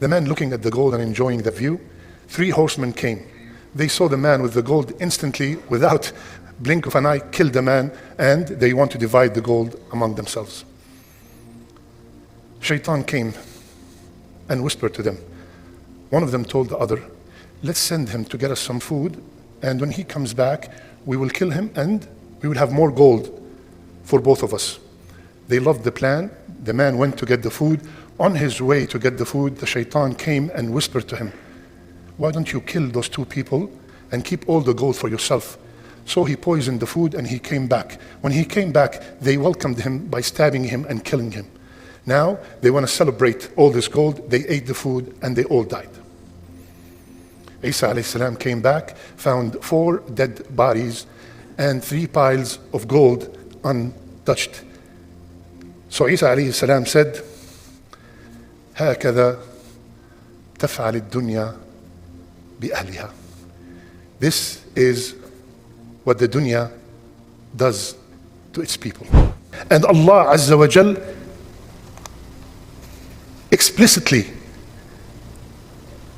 The man looking at the gold and enjoying the view, 3 horsemen came. They saw the man with the gold, instantly, without blink of an eye, killed the man, and they want to divide the gold among themselves. Shaitan came and whispered to them. One of them told the other, let's send him to get us some food, and when he comes back, we will kill him and we will have more gold for both of us. They loved the plan. The man went to get the food. On his way to get the food, the shaitan came and whispered to him, why don't you kill those 2 people and keep all the gold for yourself? So he poisoned the food and he came back. When he came back, they welcomed him by stabbing him and killing him. Now they want to celebrate all this gold. They ate the food and they all died. Isa alayhi salam came back, found 4 dead bodies and 3 piles of gold untouched. So Isa alayhi salam said, هكذا تفعل الدنيا بأهلها. This is what the dunya does to its people. And Allah Azza wa Jal explicitly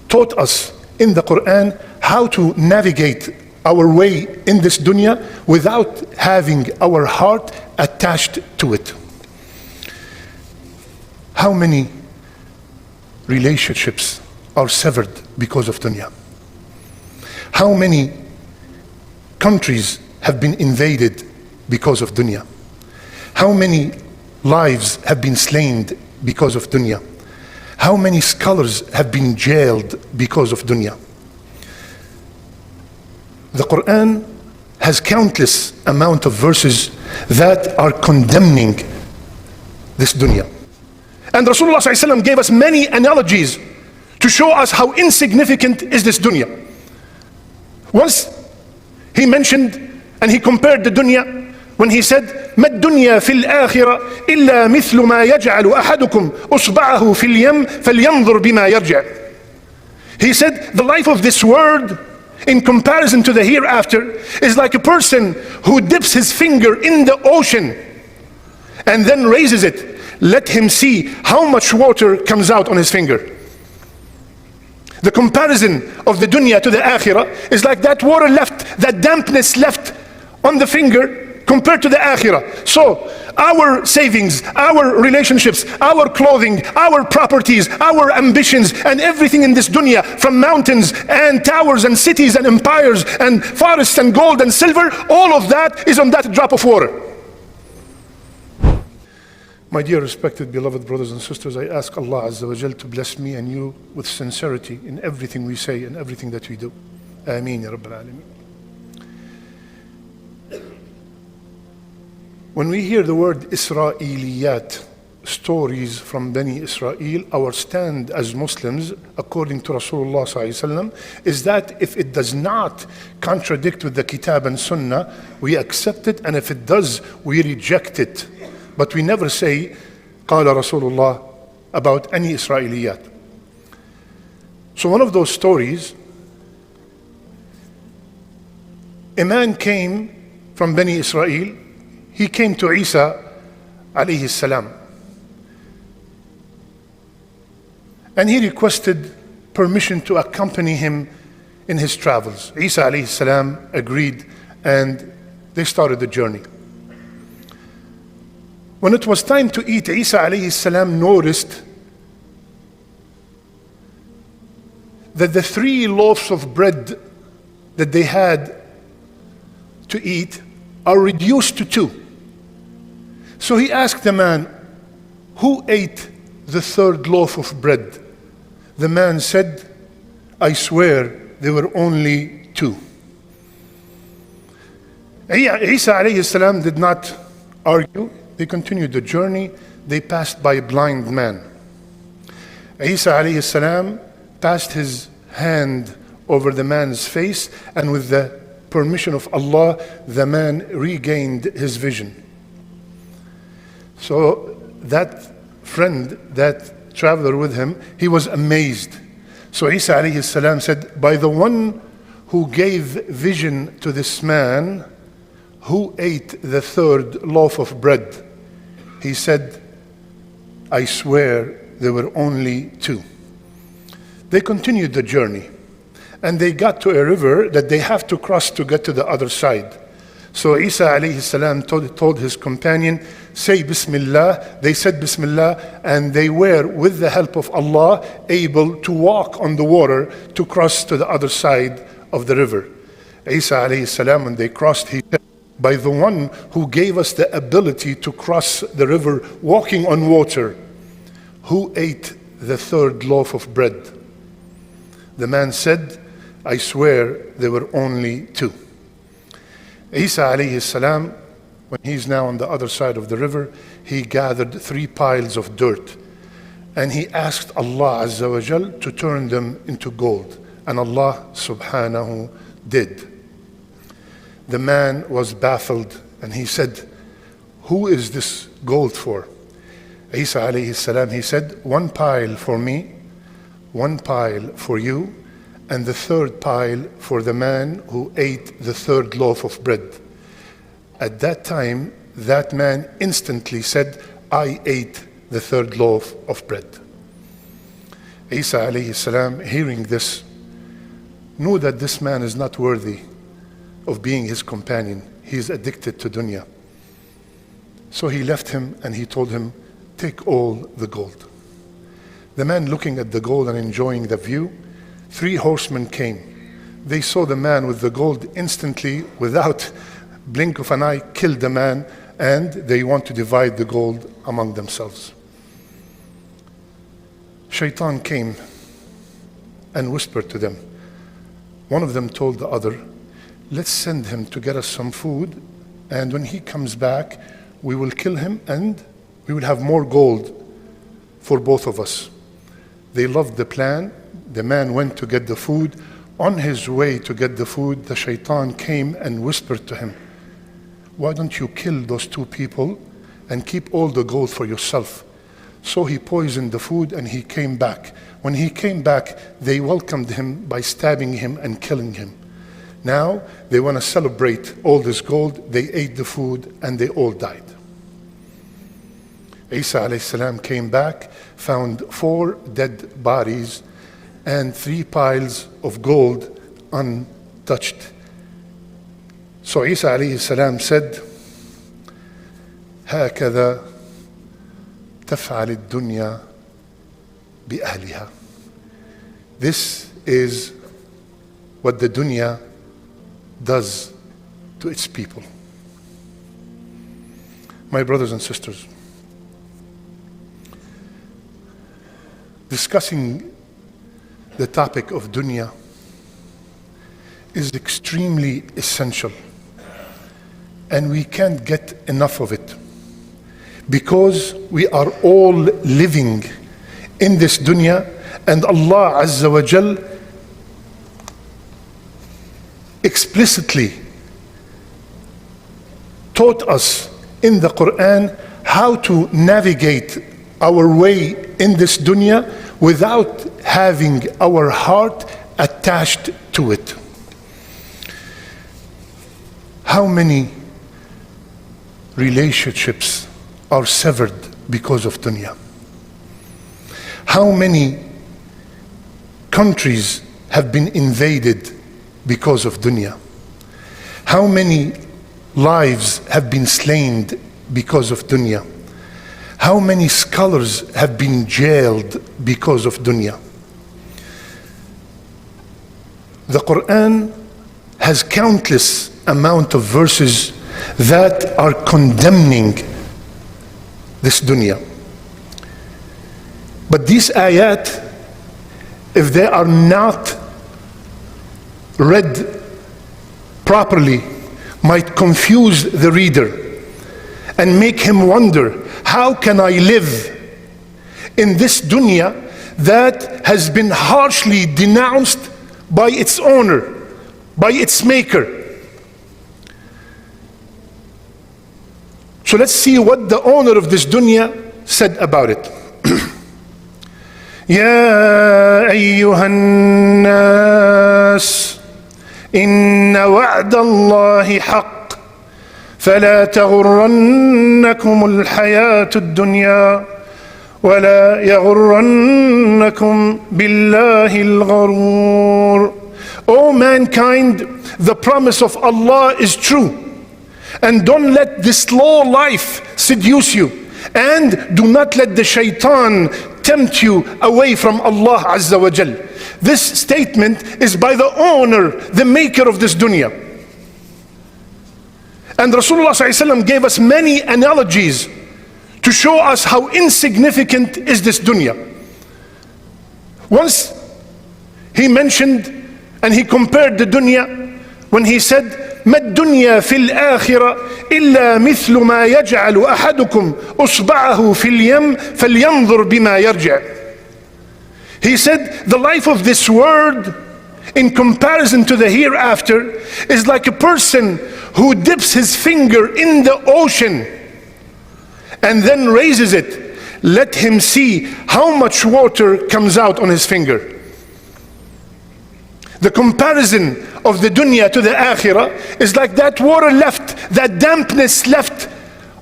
taught us in the Quran how to navigate our way in this dunya without having our heart attached to it. How many relationships are severed because of dunya? How many countries have been invaded because of dunya? How many lives have been slain because of dunya? How many scholars have been jailed because of dunya? The Quran has countless amount of verses that are condemning this dunya. And Rasulullah ﷺ gave us many analogies to show us how insignificant is this dunya. Once he mentioned and he compared the dunya when he said, ما الدنيا في الآخرة إلا مثل ما يجعل أحدكم أصبعه في اليم فلينظر بما يرجع. He said, the life of this world in comparison to the hereafter is like a person who dips his finger in the ocean and then raises it. Let him see how much water comes out on his finger. The comparison of the dunya to the akhirah is like that water left, that dampness left on the finger compared to the akhirah. So our savings, our relationships, our clothing, our properties, our ambitions, and everything in this dunya, from mountains and towers and cities and empires and forests and gold and silver, all of that is on that drop of water. My dear respected beloved brothers and sisters, I ask Allah Azza wa Jal to bless me and you with sincerity in everything we say and everything that we do. Ameen ya Rabbil Alameen. When we hear the word Israeliyat, stories from Bani Israel, our stand as Muslims, according to Rasulullah ﷺ, is that if it does not contradict with the Kitab and Sunnah, we accept it, and if it does, we reject it. But we never say, قال Rasulullah, about any Israeliyat. So one of those stories, a man came from Bani Israel. He came to Isa alayhi salam, and he requested permission to accompany him in his travels. Isa alayhi salam agreed, and they started the journey. When it was time to eat, Isa alayhi salam noticed that the 3 loaves of bread that they had to eat are reduced to 2. So he asked the man, who ate the 3rd loaf of bread? The man said, I swear there were only 2. Isa alayhi salam did not argue. They continued the journey. They passed by a blind man. Isa alayhi salam passed his hand over the man's face, and with the permission of Allah, the man regained his vision. So that friend, that traveler with him, he was amazed. So Isa alayhi salam said, by the one who gave vision to this man, who ate the 3rd loaf of bread? He said, I swear there were only 2. They continued the journey, and they got to a river that they have to cross to get to the other side. So Isa alayhi salam told his companion, say Bismillah. They said Bismillah, and they were, with the help of Allah, able to walk on the water to cross to the other side of the river. Isa alayhi salam, when they crossed, he said, by the one who gave us the ability to cross the river walking on water, who ate the third loaf of bread? The man said, I swear there were only two. Isa alayhi salam, when he's now on the other side of the river, he gathered 3 piles of dirt, and he asked Allah Azza wa Jal to turn them into gold, and Allah subhanahu did. The man was baffled, and he said, who is this gold for? Isa alayhi salam, he said, 1 pile for me, 1 pile for you, and the 3rd pile for the man who ate the 3rd loaf of bread. At that time, that man instantly said, I ate the 3rd loaf of bread. Isa alayhi salam, hearing this, knew that this man is not worthy of being his companion. He is addicted to dunya. So he left him and he told him, take all the gold. The man, looking at the gold and enjoying the view, 3 horsemen came. They saw the man with the gold, instantly, without blink of an eye, killed the man, and they want to divide the gold among themselves. Shaitan came and whispered to them. One of them told the other, let's send him to get us some food, and when he comes back, we will kill him and we will have more gold for both of us. They loved the plan. The man went to get the food. On his way to get the food, the shaitan came and whispered to him, why don't you kill those 2 people and keep all the gold for yourself? So he poisoned the food and he came back. When he came back, they welcomed him by stabbing him and killing him. Now they want to celebrate all this gold. They ate the food and they all died. Isa alayhi salam came back, found 4 dead bodies and 3 piles of gold untouched. So Isa alayhi salam said, هكذا تفعل الدنيا بأهلها. This is what the dunya does to its people. My brothers and sisters, discussing the topic of dunya is extremely essential, and we can't get enough of it, because we are all living in this dunya, and Allah Azza wa Jal explicitly taught us in the Quran how to navigate our way in this dunya without having our heart attached to it. How many relationships are severed because of dunya? How many countries have been invaded because of dunya? How many lives have been slain because of dunya? How many scholars have been jailed because of dunya? The Quran has countless amount of verses that are condemning this dunya. But these ayat, if they are not read properly, might confuse the reader and make him wonder, how can I live in this dunya that has been harshly denounced by its owner, by its maker? So let's see what the owner of this dunya said about it. يا أيها الناس إن وعد الله حق فلا تغرنكم الحياة الدنيا ولا يغرنكم بالله الغرور. O mankind, the promise of Allah is true, and don't let this slow life seduce you, and do not let the shaitan tempt you away from Allah Azza wa Jal. This statement is by the owner, the maker of this dunya. And Rasulullah ﷺ gave us many analogies to show us how insignificant is this dunya. Once he mentioned and he compared the dunya when he said, ما الدنيا في الآخرة إلا مثل ما يجعل أحدكم أصبعه في اليم فلينظر بما يرجع. He said, the life of this world in comparison to the hereafter is like a person who dips his finger in the ocean and then raises it. Let him see how much water comes out on his finger. The comparison of the dunya to the akhirah is like that water left, that dampness left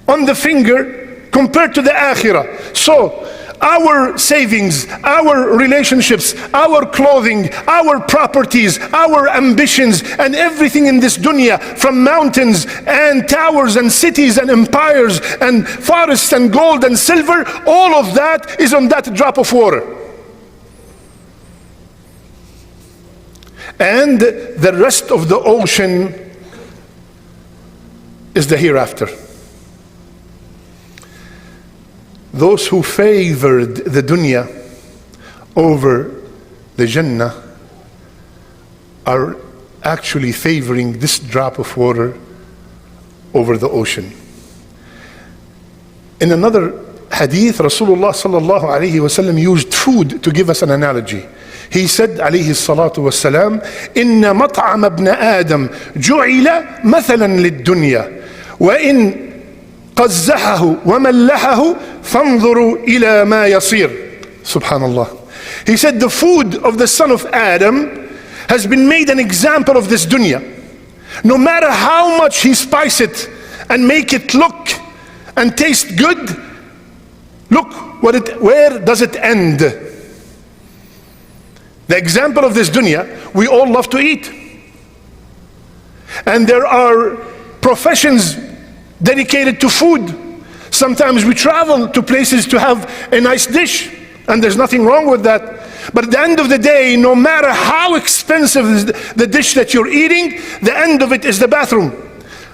on the finger compared to the akhirah. So our savings, our relationships, our clothing, our properties, our ambitions, and everything in this dunya, from mountains and towers and cities and empires and forests and gold and silver, all of that is on that drop of water. And the rest of the ocean is the hereafter. Those who favored the dunya over the Jannah are actually favoring this drop of water over the ocean. In another hadith, Rasulullah sallallahu alayhi wasallam used food to give us an analogy. He said عليه الصلاة والسلام إن مطعم ابن آدم جعل مثلا للدنيا وإن قزحه وملحه فانظروا إلى ما يصير. Subhanallah. He said the food of the son of Adam has been made an example of this dunya. No matter how much he spice it and make it look and taste good, look where does it end? The example of this dunya, we all love to eat. And there are professions dedicated to food. Sometimes we travel to places to have a nice dish, and there's nothing wrong with that. But at the end of the day, no matter how expensive is the dish that you're eating, the end of it is the bathroom.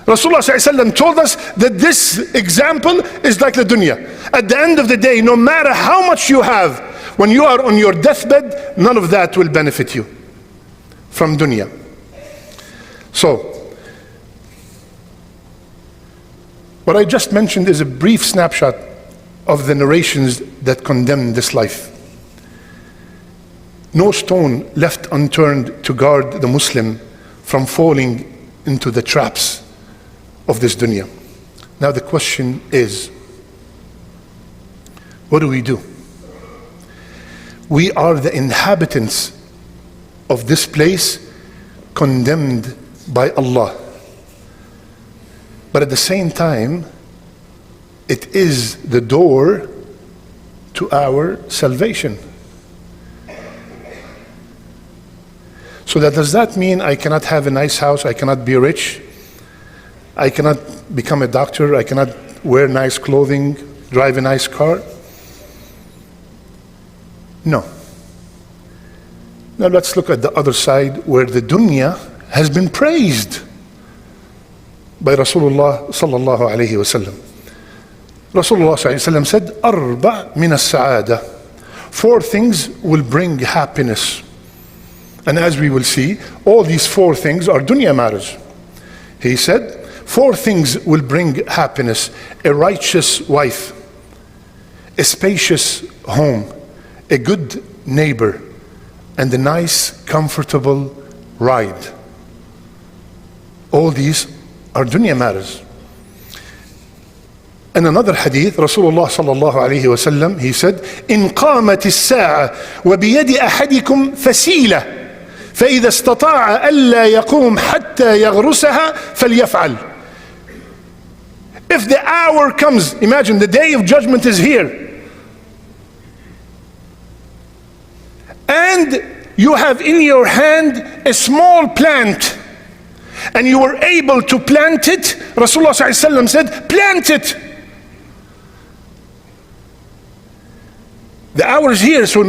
Rasulullah ﷺ told us that this example is like the dunya. At the end of the day, no matter how much you have, when you are on your deathbed, none of that will benefit you from dunya. So, what I just mentioned is a brief snapshot of the narrations that condemn this life. No stone left unturned to guard the Muslim from falling into the traps of this dunya. Now the question is, what do we do? We are the inhabitants of this place condemned by Allah. But at the same time, it is the door to our salvation. So does that mean I cannot have a nice house, I cannot be rich, I cannot become a doctor, I cannot wear nice clothing, drive a nice car? No. Now let's look at the other side, where the dunya has been praised by Rasulullah sallallahu alayhi wa sallam. Rasulullah sallallahu alayhi wa sallam said, "Arba' min as-sa'ada." 4 things will bring happiness. And as we will see, all these 4 things are dunya matters. He said, 4 things will bring happiness: a righteous wife, a spacious home, a good neighbor, and a nice, comfortable ride. All these are dunya matters. In another hadith, Rasulullah sallallahu alayhi wa sallam, he said, إن قامت الساعة وبيد أحدكم فسيلة فإذا استطاع ألا يقوم حتى يغرسها فليفعل. If the hour comes, imagine the day of judgment is here. and you have in your hand a small plant, and you were able to plant it, Rasulullah ﷺ said, plant it. The hours here, so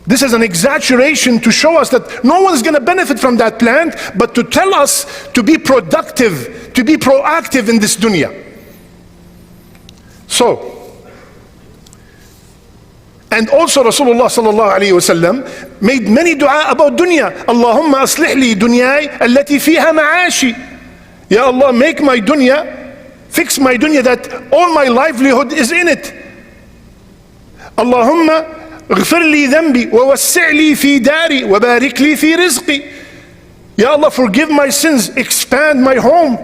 this is an exaggeration to show us that no one's going to benefit from that plant, but to tell us to be productive, to be proactive in this dunya. So, and also Rasulullah sallallahu alayhi wasallam made many dua about dunya. Allahumma aslih li dunyai allati fiha ma'ashi. Ya Allah, make my dunya, fix my dunya that all my livelihood is in it. Allahumma اغفر لي ذنبي ووسع لي في داري وبارك لي في رزقي. Ya Allah, forgive my sins, expand my home,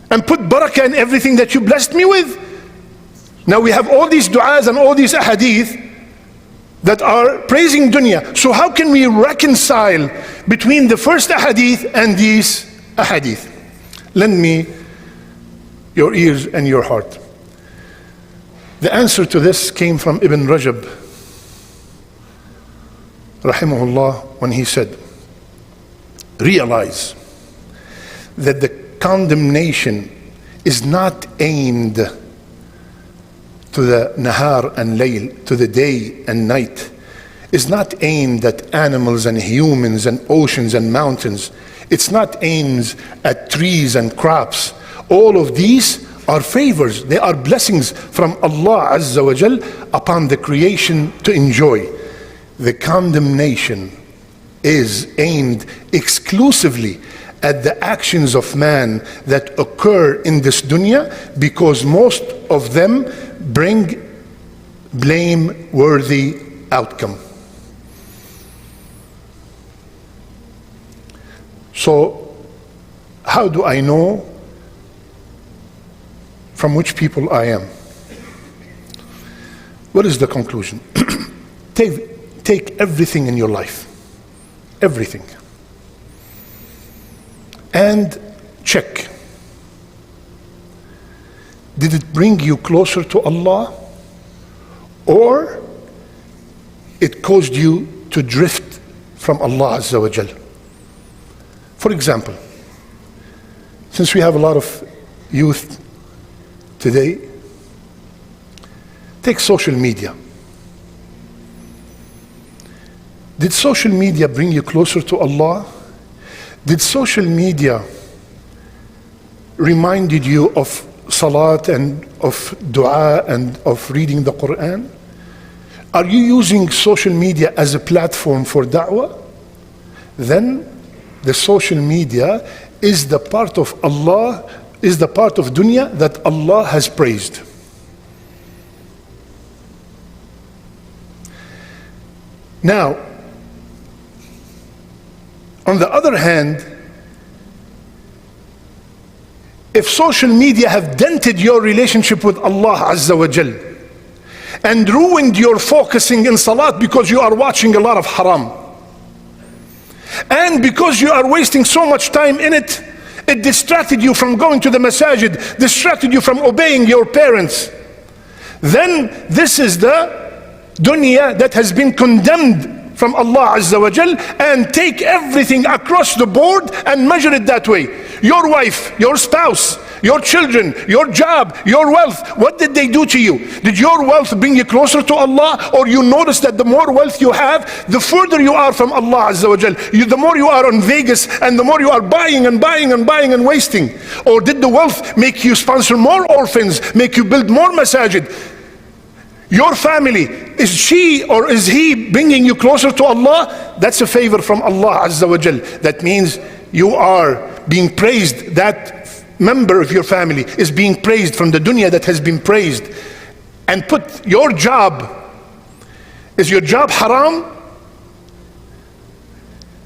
and put barakah in everything that you blessed me with. Now we have all these du'as and all these ahadith that are praising dunya. So how can we reconcile between the first ahadith and these ahadith? Lend me your ears and your heart. The answer to this came from Ibn Rajab, rahimahullah, when he said, realize that the condemnation is not aimed to the nahar and layl, to the day and night, is not aimed at animals and humans and oceans and mountains. It's not aimed at trees and crops. All of these are favors, they are blessings from Allah Azza wa Jal upon the creation to enjoy. The condemnation is aimed exclusively at the actions of man that occur in this dunya, because most of them bring blame-worthy outcome. So, how do I know from which people I am? What is the conclusion? Take everything in your life, everything, and check. Did it bring you closer to Allah, or it caused you to drift from Allah Azza wa Jal? For example, since we have a lot of youth today, take social media. Did social media bring you closer to Allah? Did social media reminded you of salat and of dua and of reading the Quran? Are you using social media as a platform for da'wah? Then the social media is the part of Allah, is the part of dunya that Allah has praised. Now, on the other hand, if social media have dented your relationship with Allah Azza wa Jal and ruined your focusing in salat because you are watching a lot of haram, and because you are wasting so much time in it, it distracted you from going to the masajid, distracted you from obeying your parents, then this is the dunya that has been condemned from Allah Azza wa Jal. And take everything across the board and measure it that way. Your wife, your spouse, your children, your job, your wealth, what did they do to you? Did your wealth bring you closer to Allah, or you notice that the more wealth you have, the further you are from Allah Azza wa Jal? The more you are on Vegas, and the more you are buying and buying and buying and wasting. Or did the wealth make you sponsor more orphans, make you build more masajid? Your family, is she or is he bringing you closer to Allah? That's a favor from Allah Azza wa Jal. That means you are being praised. That member of your family is being praised from the dunya that has been praised. And put your job, is your job haram?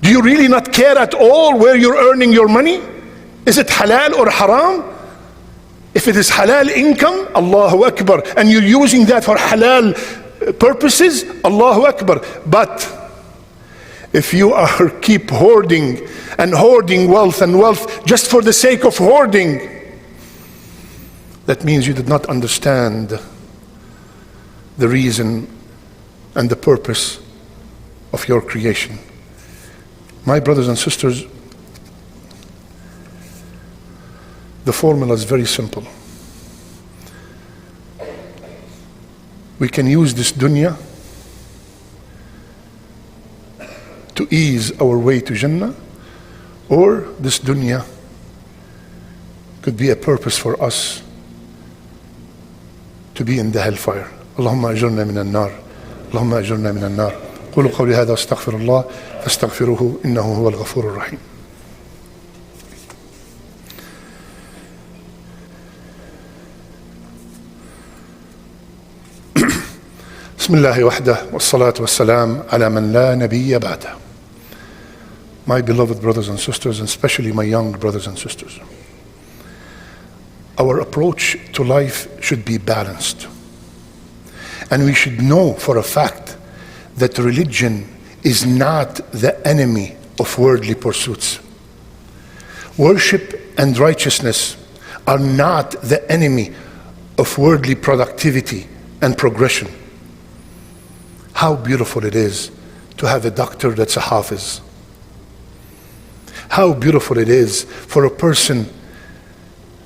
Do you really not care at all where you're earning your money? Is it halal or haram? If it is halal income, Allahu Akbar, and you're using that for halal purposes, Allahu Akbar. But if you are keep hoarding and hoarding wealth and wealth just for the sake of hoarding, that means you did not understand the reason and the purpose of your creation. My brothers and sisters, the formula is very simple. We can use this dunya to ease our way to Jannah, or this dunya could be a purpose for us to be in the hellfire. Allahumma ajurna min al-nar. Allahumma ajurna min al-nar. قولوا قولي هذا واستغفر الله فاستغفروه إنه هو الغفور الرحيم. بسم الله وحده والصلاة والسلام على من لا نبي بعده. My beloved brothers and sisters, and especially my young brothers and sisters, our approach to life should be balanced. And we should know for a fact that religion is not the enemy of worldly pursuits. Worship and righteousness are not the enemy of worldly productivity and progression. How beautiful it is to have a doctor that's a hafiz. How beautiful it is for a person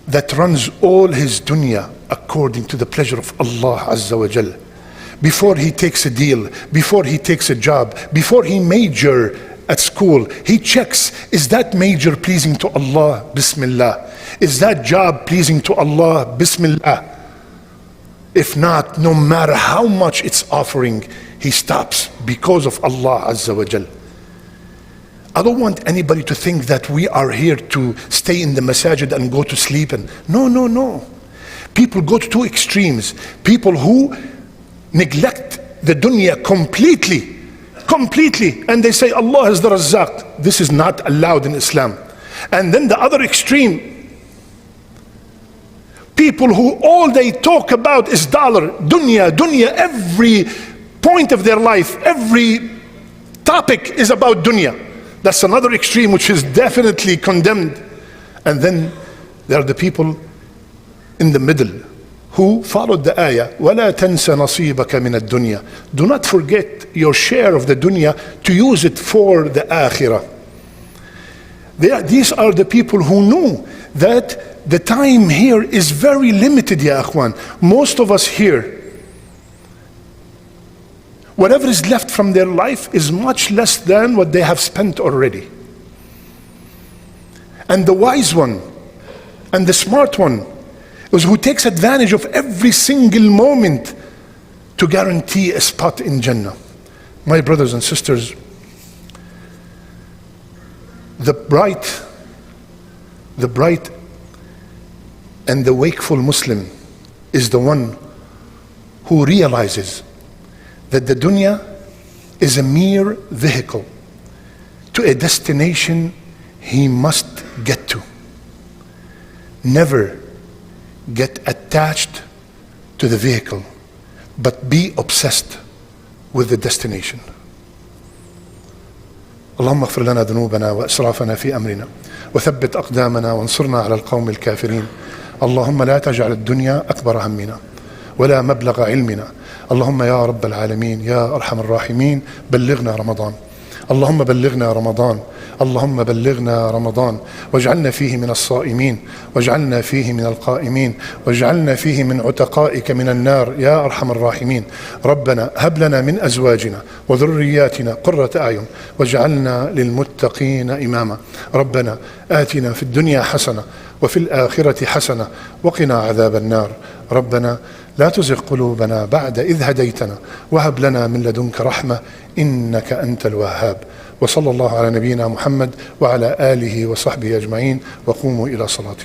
that runs all his dunya according to the pleasure of Allah Azza wa Jal. Before he takes a deal, before he takes a job, before he major at school, he checks, is that major pleasing to Allah? Bismillah. Is that job pleasing to Allah? Bismillah. If not, no matter how much it's offering, he stops because of Allah Azza wa Jal. I don't want anybody to think that we are here to stay in the masajid and go to sleep. And no. People go to two extremes. People who neglect the dunya completely, and they say Allah is the Razzaq. This is not allowed in Islam. And then the other extreme, people who all they talk about is dollar, dunya, every point of their life, every topic is about dunya. That's another extreme which is definitely condemned. And then there are the people in the middle who followed the ayah, وَلَا تَنْسَ نَصِيبَكَ مِنَ الدُّنْيَا. Do not forget your share of the dunya to use it for the akhirah. These are the people who knew that the time here is very limited, ya akhwan. Most of us here, whatever is left from their life is much less than what they have spent already. And the wise one and the smart one is who takes advantage of every single moment to guarantee a spot in Jannah. My brothers and sisters, the bright and the wakeful Muslim is the one who realizes that the dunya is a mere vehicle to a destination he must get to. Never get attached to the vehicle, but be obsessed with the destination. اللهم اغفر لنا ذنوبنا وإسرافنا في أمرنا وثبت أقدامنا وانصرنا على القوم الكافرين. اللهم لا تجعل الدنيا أكبر همنا ولا مبلغ علمنا. اللهم يا رب العالمين يا أرحم الراحمين بلغنا رمضان. اللهم بلغنا رمضان. اللهم بلغنا رمضان واجعلنا فيه من الصائمين واجعلنا فيه من القائمين واجعلنا فيه من عتقائك من النار يا أرحم الراحمين. ربنا هب لنا من أزواجنا وذرياتنا قرة أعين واجعلنا للمتقين إماما. ربنا آتنا في الدنيا حسنة وفي الآخرة حسنة وقنا عذاب النار. ربنا لا تزغ قلوبنا بعد إذ هديتنا وهب لنا من لدنك رحمة إنك أنت الوهاب. وصلى الله على نبينا محمد وعلى آله وصحبه أجمعين وقوموا إلى صلاتكم.